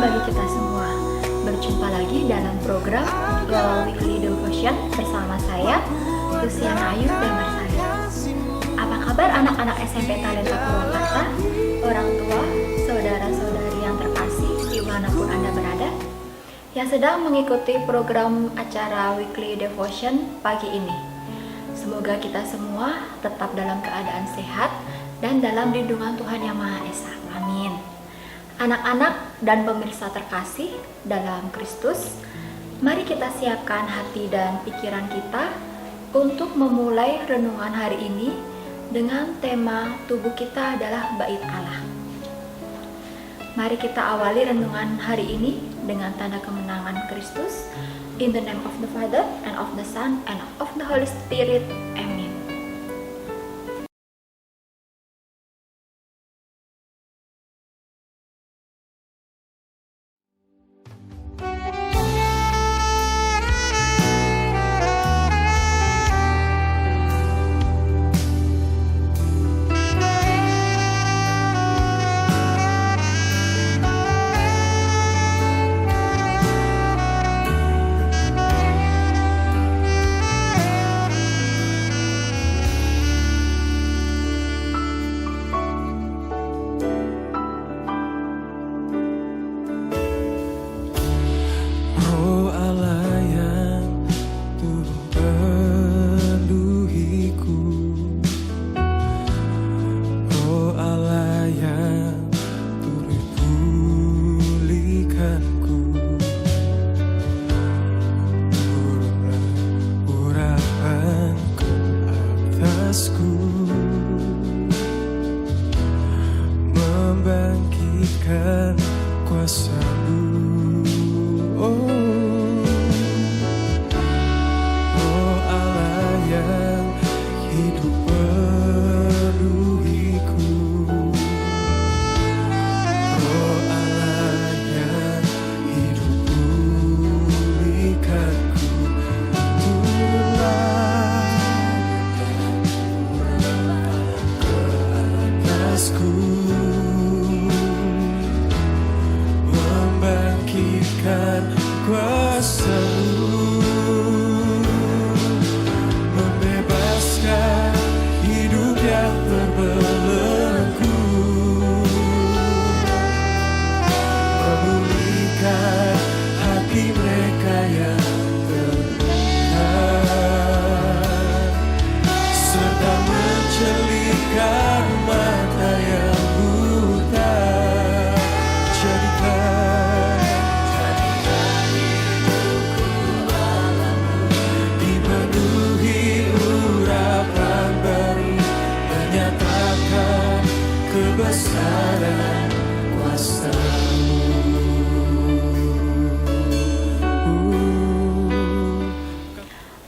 bagi kita semua. Berjumpa lagi dalam program Goal Weekly Devotion bersama saya, Luciana Ayu Damarsari. Apa kabar anak-anak SMP Talenta Purwakarta, orang tua, saudara-saudari yang terkasih dimanapun Anda berada, yang sedang mengikuti program acara Weekly Devotion pagi ini. Semoga kita semua tetap dalam keadaan sehat dan dalam lindungan Tuhan Yang Maha Esa. Amin. Anak-anak dan pemirsa terkasih dalam Kristus, mari kita siapkan hati dan pikiran kita untuk memulai renungan hari ini dengan tema tubuh kita adalah bait Allah. Mari kita awali renungan hari ini dengan tanda kemenangan Kristus. In the name of the Father, and of the Son, and of the Holy Spirit. Amin. Membangkitkan kuasa-Mu, oh Allah yang hidup penuhiku, oh Allah yang hidup pulihkanku. Membangkitkan kuasa-Mu, membebaskan hidup yang terbelenggu, memulihkan hati mereka yang terluka, serta mencelitkan mata yang buta. Kebesaran kuasa-Mu.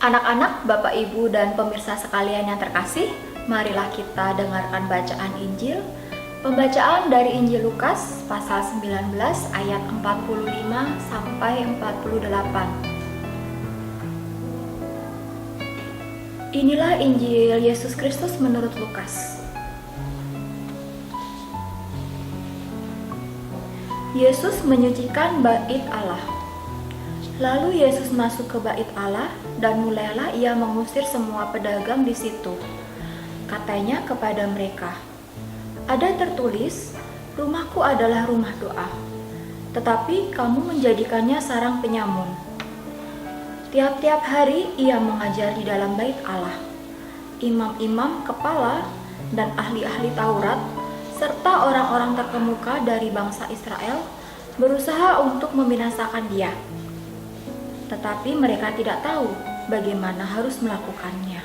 Anak-anak, Bapak, Ibu, dan pemirsa sekalian yang terkasih, marilah kita dengarkan bacaan Injil. Pembacaan dari Injil Lukas pasal 19 ayat 45 sampai 48. Inilah Injil Yesus Kristus menurut Lukas. Yesus menyucikan bait Allah. Lalu Yesus masuk ke bait Allah dan mulailah ia mengusir semua pedagang di situ. Katanya kepada mereka, "Ada tertulis, rumahku adalah rumah doa, tetapi kamu menjadikannya sarang penyamun." Tiap-tiap hari ia mengajar di dalam bait Allah. Imam-imam kepala dan ahli-ahli Taurat serta orang-orang terkemuka dari bangsa Israel berusaha untuk membinasakan Dia. Tetapi mereka tidak tahu bagaimana harus melakukannya,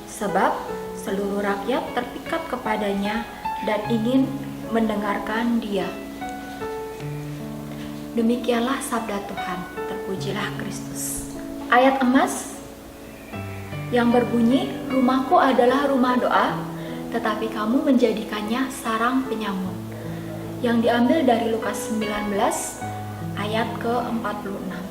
sebab seluruh rakyat terpikat kepadanya dan ingin mendengarkan Dia. Demikianlah sabda Tuhan, terpujilah Kristus. Ayat emas yang berbunyi, "Rumahku adalah rumah doa, tetapi kamu menjadikannya sarang penyamun," yang diambil dari Lukas 19 ayat ke-46.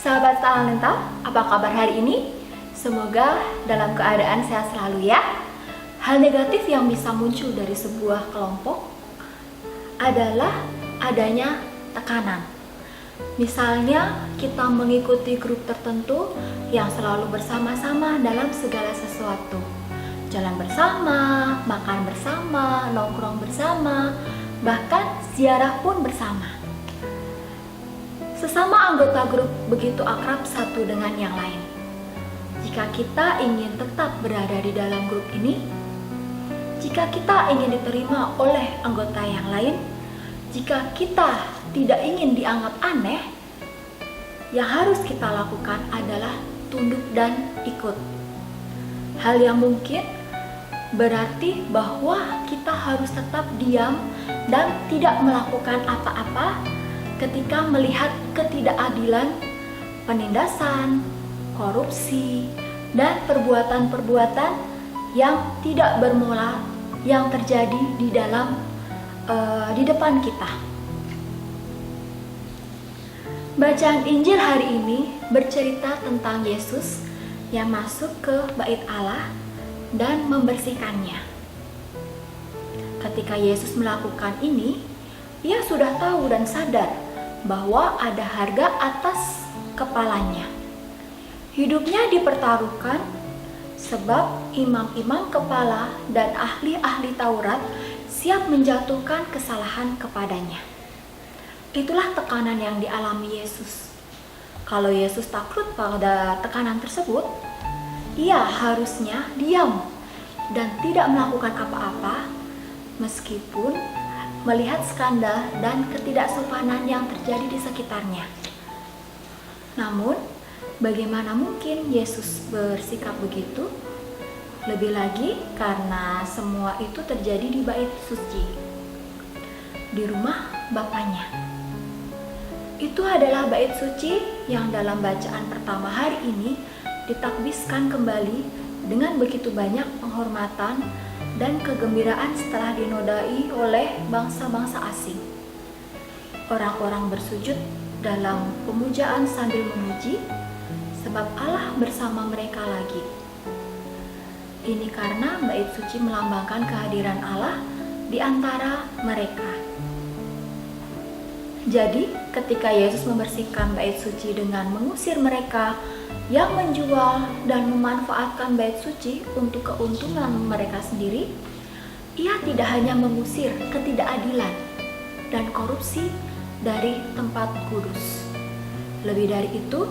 Sahabat Talenta, apa kabar hari ini? Semoga dalam keadaan sehat selalu ya. Hal negatif yang bisa muncul dari sebuah kelompok adalah adanya tekanan. Misalnya kita mengikuti grup tertentu yang selalu bersama-sama dalam segala sesuatu. Jalan bersama, makan bersama, nongkrong bersama, bahkan ziarah pun bersama. Sesama anggota grup begitu akrab satu dengan yang lain. Jika kita ingin tetap berada di dalam grup ini, jika kita ingin diterima oleh anggota yang lain, jika kita tidak ingin dianggap aneh, yang harus kita lakukan adalah tunduk dan ikut. Hal yang mungkin berarti bahwa kita harus tetap diam dan tidak melakukan apa-apa ketika melihat ketidakadilan, penindasan, korupsi, dan perbuatan-perbuatan yang tidak bermoral yang terjadi di depan kita. Bacaan Injil hari ini bercerita tentang Yesus yang masuk ke bait Allah dan membersihkannya. Ketika Yesus melakukan ini, ia sudah tahu dan sadar bahwa ada harga atas kepalanya. Hidupnya dipertaruhkan sebab imam-imam kepala dan ahli-ahli Taurat siap menjatuhkan kesalahan kepadanya. Itulah tekanan yang dialami Yesus. Kalau Yesus takut pada tekanan tersebut, ia harusnya diam dan tidak melakukan apa-apa meskipun melihat skandal dan ketidaksopanan yang terjadi di sekitarnya. Namun, bagaimana mungkin Yesus bersikap begitu? Lebih lagi karena semua itu terjadi di bait suci, di rumah Bapaknya. Itu adalah bait suci yang dalam bacaan pertama hari ini ditakbiskan kembali dengan begitu banyak penghormatan dan kegembiraan setelah dinodai oleh bangsa-bangsa asing. Orang-orang bersujud dalam pemujaan sambil memuji, sebab Allah bersama mereka lagi. Ini karena bait suci melambangkan kehadiran Allah di antara mereka. Jadi, ketika Yesus membersihkan bait suci dengan mengusir mereka yang menjual dan memanfaatkan bait suci untuk keuntungan mereka sendiri, ia tidak hanya mengusir ketidakadilan dan korupsi dari tempat kudus. Lebih dari itu,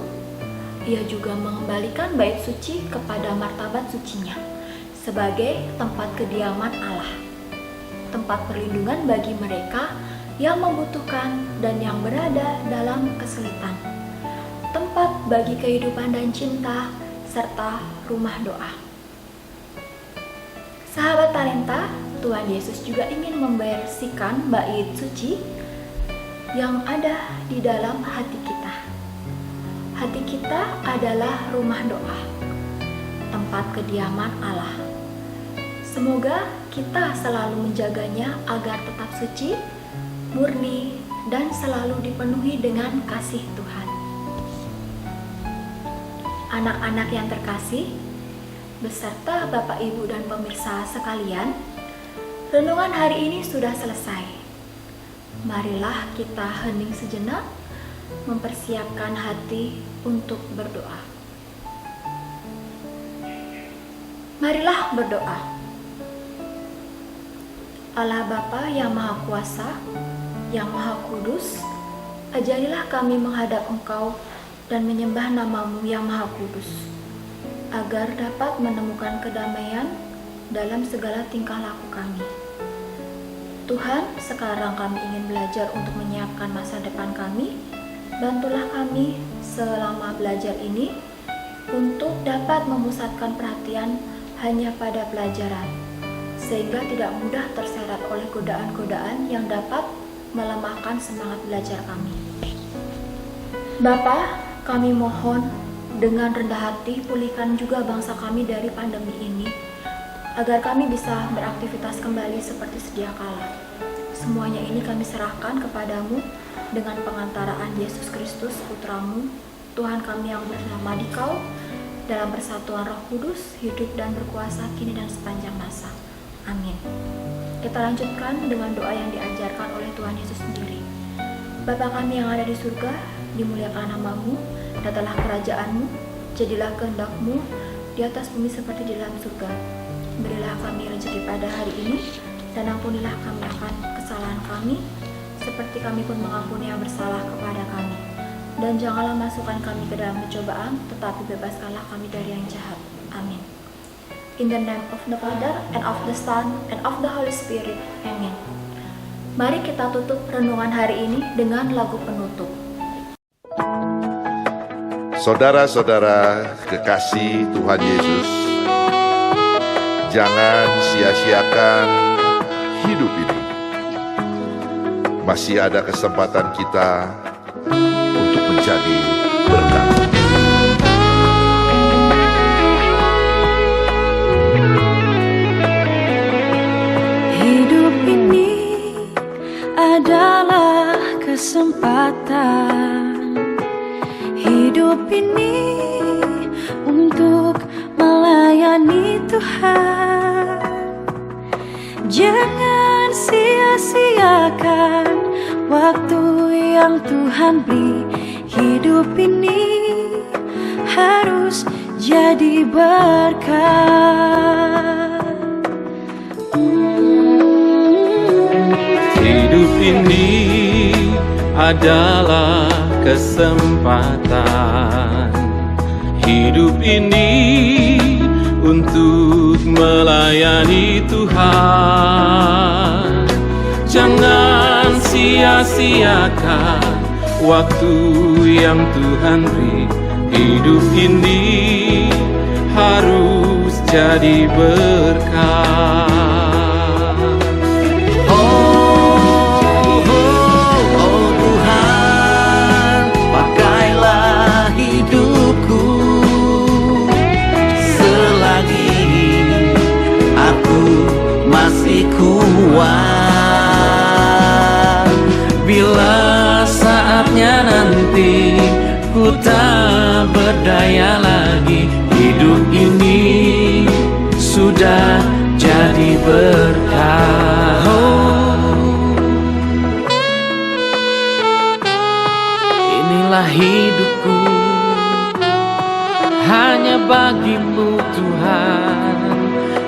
ia juga mengembalikan bait suci kepada martabat sucinya sebagai tempat kediaman Allah, tempat perlindungan bagi mereka yang membutuhkan dan yang berada dalam kesulitan, tempat bagi kehidupan dan cinta, serta rumah doa. Sahabat Talenta, Tuhan Yesus juga ingin membersihkan bait suci yang ada di dalam hati kita. Hati kita adalah rumah doa, tempat kediaman Allah. Semoga kita selalu menjaganya agar tetap suci, murni, dan selalu dipenuhi dengan kasih Tuhan. Anak-anak yang terkasih, beserta Bapak, Ibu, dan pemirsa sekalian, renungan hari ini sudah selesai. Marilah kita hening sejenak, mempersiapkan hati untuk berdoa. Marilah berdoa. Allah Bapa yang Maha Kuasa, yang Maha Kudus, ajarilah kami menghadap Engkau dan menyembah nama-Mu yang Maha Kudus, agar dapat menemukan kedamaian dalam segala tingkah laku kami. Tuhan, sekarang kami ingin belajar untuk menyiapkan masa depan kami. Bantulah kami selama belajar ini untuk dapat memusatkan perhatian hanya pada pelajaran, sehingga tidak mudah terseret oleh godaan-godaan yang dapat melemahkan semangat belajar kami. Bapa, kami mohon dengan rendah hati pulihkan juga bangsa kami dari pandemi ini, agar kami bisa beraktivitas kembali seperti sedia kala. Semuanya ini kami serahkan kepadamu dengan pengantaraan Yesus Kristus, Putramu, Tuhan kami yang bernama Dikau, dalam persatuan Roh Kudus, hidup dan berkuasa kini dan sepanjang masa. Amin. Kita lanjutkan dengan doa yang diajarkan oleh Tuhan Yesus sendiri. Bapa kami yang ada di surga, dimuliakan nama-Mu, datanglah kerajaan-Mu, jadilah kehendak-Mu di atas bumi seperti di dalam surga. Berilah kami rezeki pada hari ini, dan ampunilah kami akan kesalahan kami, seperti kami pun mengampuni yang bersalah kepada kami. Dan janganlah masukkan kami ke dalam pencobaan, tetapi bebaskanlah kami dari yang jahat. Amin. In the name of the Father, and of the Son, and of the Holy Spirit. Amin. Mari kita tutup renungan hari ini dengan lagu penutup. Saudara-saudara kekasih Tuhan Yesus, jangan sia-siakan hidup ini. Masih ada kesempatan kita untuk menjadi berkat. Hidup ini adalah kesempatan. Hidup ini untuk melayani Tuhan. Jangan sia-siakan waktu yang Tuhan beri. Hidup ini harus jadi berkat. Hidup ini adalah kesempatan. Hidup ini untuk melayani Tuhan. Jangan sia-siakan waktu yang Tuhan beri. Hidup ini harus jadi berkat. Bila saatnya nanti ku tak berdaya lagi, hidup ini sudah jadi berkah. Inilah hidupku, hanya bagimu Tuhan,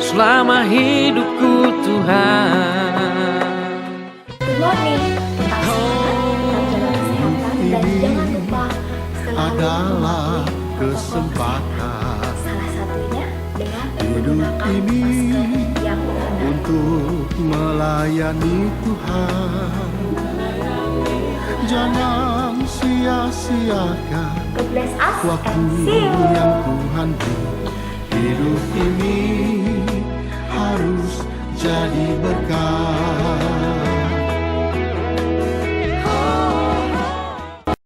selama hidupku Tuhan. Good morning, tetap sehat, tetap jaga kesehatan, dan jangan lupa selalu adalah mematuhi kesempatan. salah satunya dengan Hidup menggunakan ini masker yang benar. untuk melayani Tuhan. Jangan sia-siakan God bless us waktu and see you. yang Tuhan beri. Hidup ini